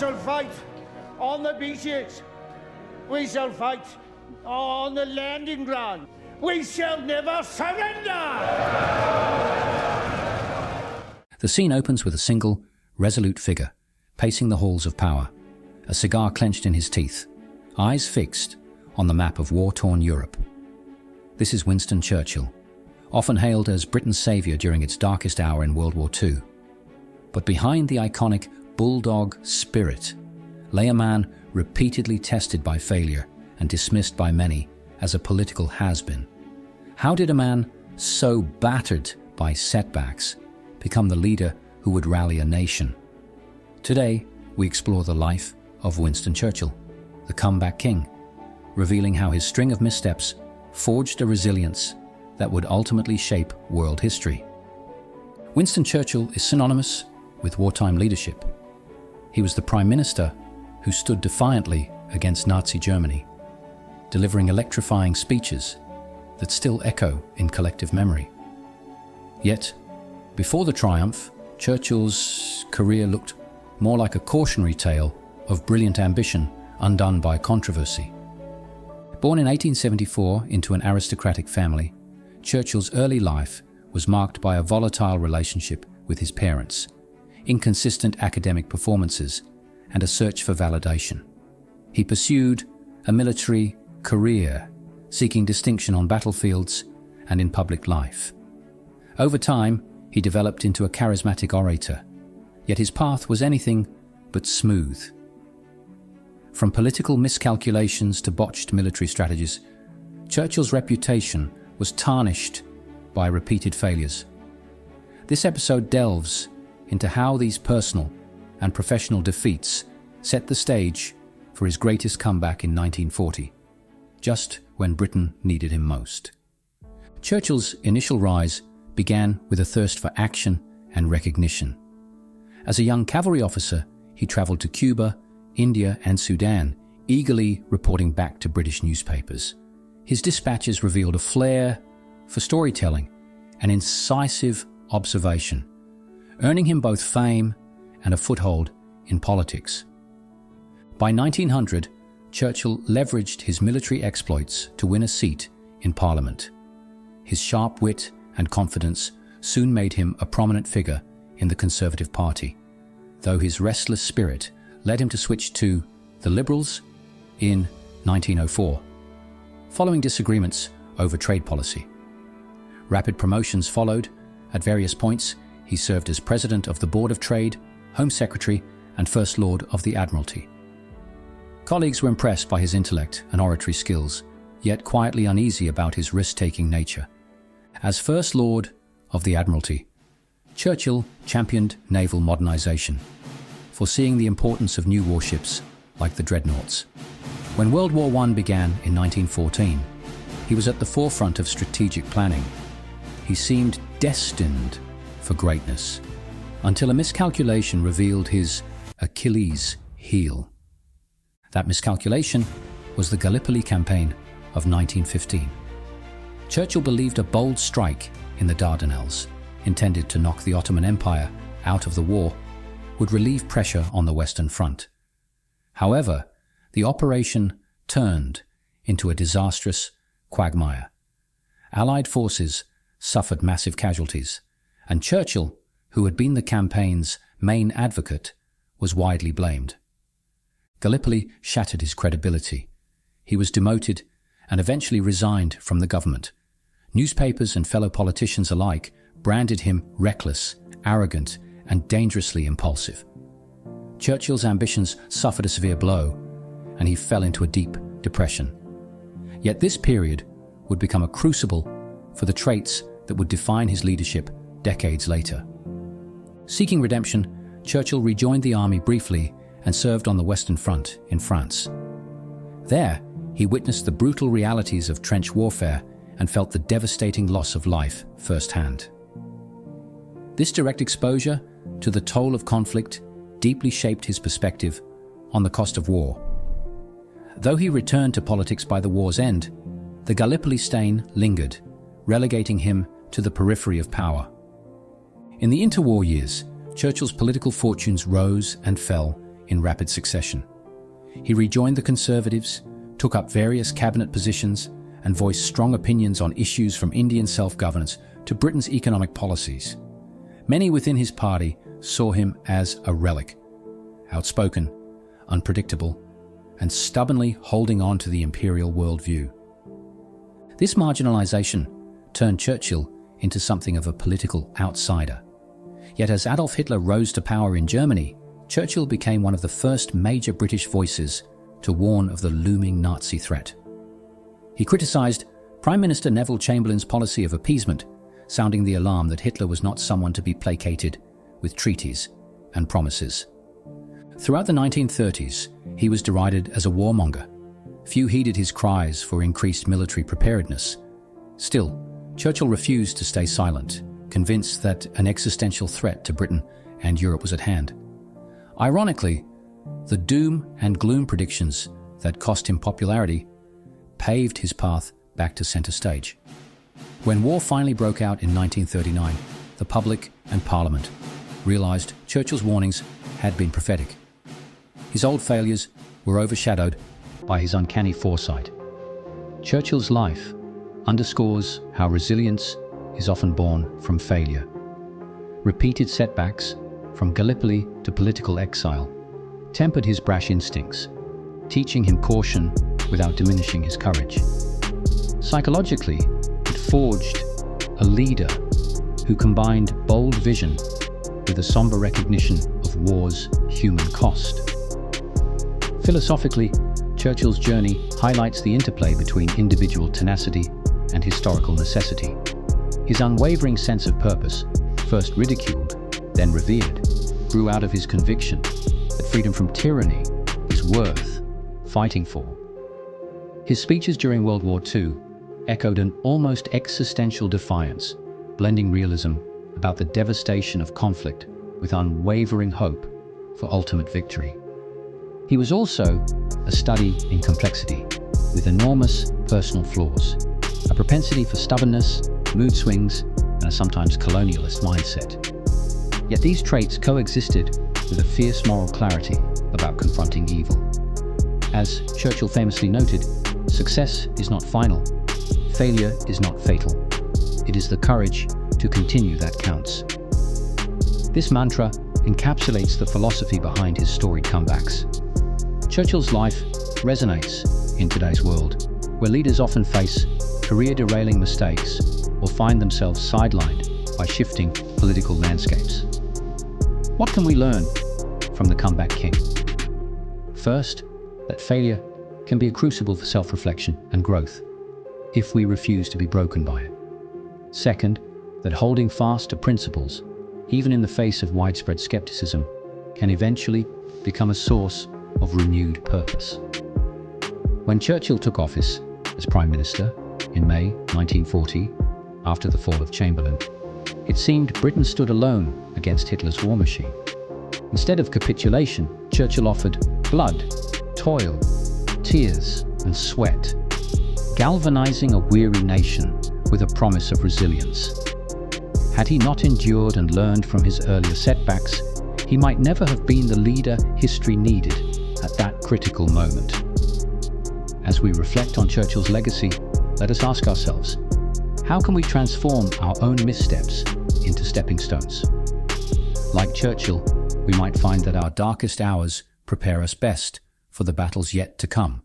shall fight on the beaches. We shall fight on the landing ground. We shall never surrender! The scene opens with a single, resolute figure, pacing the halls of power, a cigar clenched in his teeth, eyes fixed on the map of war-torn Europe. This is Winston Churchill, often hailed as Britain's saviour during its darkest hour in World War II. But behind the iconic bulldog spirit lay a man repeatedly tested by failure and dismissed by many as a political has-been. How did a man so battered by setbacks become the leader who would rally a nation? Today, we explore the life of Winston Churchill, the comeback king, revealing how his string of missteps forged a resilience that would ultimately shape world history. Winston Churchill is synonymous with wartime leadership. He was the Prime Minister who stood defiantly against Nazi Germany, delivering electrifying speeches that still echo in collective memory. Yet, before the triumph, Churchill's career looked more like a cautionary tale of brilliant ambition undone by controversy. Born in 1874 into an aristocratic family, Churchill's early life was marked by a volatile relationship with his parents, inconsistent academic performances, and a search for validation. He pursued a military career, seeking distinction on battlefields and in public life. Over time, he developed into a charismatic orator, yet his path was anything but smooth. From political miscalculations to botched military strategies, Churchill's reputation was tarnished by repeated failures. This episode delves into how these personal and professional defeats set the stage for his greatest comeback in 1940, just when Britain needed him most. Churchill's initial rise began with a thirst for action and recognition. As a young cavalry officer, he traveled to Cuba, India, and Sudan, eagerly reporting back to British newspapers. His dispatches revealed a flair for storytelling and incisive observation, earning him both fame and a foothold in politics. By 1900, Churchill leveraged his military exploits to win a seat in Parliament. His sharp wit and confidence soon made him a prominent figure in the Conservative Party, though his restless spirit led him to switch to the Liberals in 1904, following disagreements over trade policy. Rapid promotions followed. At various points, he served as President of the Board of Trade, Home Secretary, and First Lord of the Admiralty. Colleagues were impressed by his intellect and oratory skills, yet quietly uneasy about his risk-taking nature. As First Lord of the Admiralty, Churchill championed naval modernization, foreseeing the importance of new warships like the dreadnoughts. When World War I began in 1914, he was at the forefront of strategic planning. He seemed destined for greatness, until a miscalculation revealed his Achilles heel. That miscalculation was the Gallipoli campaign of 1915. Churchill believed a bold strike in the Dardanelles, intended to knock the Ottoman Empire out of the war, would relieve pressure on the Western Front. However, the operation turned into a disastrous quagmire. Allied forces suffered massive casualties, and Churchill, who had been the campaign's main advocate, was widely blamed. Gallipoli shattered his credibility. He was demoted and eventually resigned from the government. Newspapers and fellow politicians alike branded him reckless, arrogant, and dangerously impulsive. Churchill's ambitions suffered a severe blow, and he fell into a deep depression. Yet this period would become a crucible for the traits that would define his leadership decades later. Seeking redemption, Churchill rejoined the army briefly and served on the Western Front in France. There, he witnessed the brutal realities of trench warfare and felt the devastating loss of life firsthand. This direct exposure to the toll of conflict deeply shaped his perspective on the cost of war. Though he returned to politics by the war's end, the Gallipoli stain lingered, relegating him to the periphery of power. In the interwar years, Churchill's political fortunes rose and fell in rapid succession. He rejoined the Conservatives, took up various cabinet positions, and voiced strong opinions on issues from Indian self-governance to Britain's economic policies. Many within his party saw him as a relic, outspoken, unpredictable, and stubbornly holding on to the imperial worldview. This marginalization turned Churchill into something of a political outsider. Yet as Adolf Hitler rose to power in Germany, Churchill became one of the first major British voices to warn of the looming Nazi threat. He criticized Prime Minister Neville Chamberlain's policy of appeasement, sounding the alarm that Hitler was not someone to be placated with treaties and promises. Throughout the 1930s, he was derided as a warmonger. Few heeded his cries for increased military preparedness. Still, Churchill refused to stay silent, convinced that an existential threat to Britain and Europe was at hand. Ironically, the doom and gloom predictions that cost him popularity paved his path back to center stage. When war finally broke out in 1939, the public and Parliament realized Churchill's warnings had been prophetic. His old failures were overshadowed by his uncanny foresight. Churchill's life underscores how resilience is often born from failure. Repeated setbacks, from Gallipoli to political exile, tempered his brash instincts, teaching him caution without diminishing his courage. Psychologically, it forged a leader who combined bold vision with a somber recognition of war's human cost. Philosophically, Churchill's journey highlights the interplay between individual tenacity and historical necessity. His unwavering sense of purpose, first ridiculed, then revered, grew out of his conviction that freedom from tyranny is worth fighting for. His speeches during World War II echoed an almost existential defiance, blending realism about the devastation of conflict with unwavering hope for ultimate victory. He was also a study in complexity, with enormous personal flaws, a propensity for stubbornness, mood swings, and a sometimes colonialist mindset. Yet these traits coexisted with a fierce moral clarity about confronting evil. As Churchill famously noted, success is not final, failure is not fatal. It is the courage to continue that counts. This mantra encapsulates the philosophy behind his storied comebacks. Churchill's life resonates in today's world, where leaders often face career-derailing mistakes or find themselves sidelined by shifting political landscapes. What can we learn from the comeback king? First, that failure can be a crucible for self-reflection and growth if we refuse to be broken by it. Second, that holding fast to principles, even in the face of widespread skepticism, can eventually become a source of renewed purpose. When Churchill took office as Prime Minister in May 1940, after the fall of Chamberlain, it seemed Britain stood alone against Hitler's war machine. Instead of capitulation, Churchill offered blood, toil, tears, and sweat, galvanizing a weary nation with a promise of resilience. Had he not endured and learned from his earlier setbacks, he might never have been the leader history needed at that critical moment. As we reflect on Churchill's legacy, let us ask ourselves, how can we transform our own missteps into stepping stones? Like Churchill, we might find that our darkest hours prepare us best for the battles yet to come.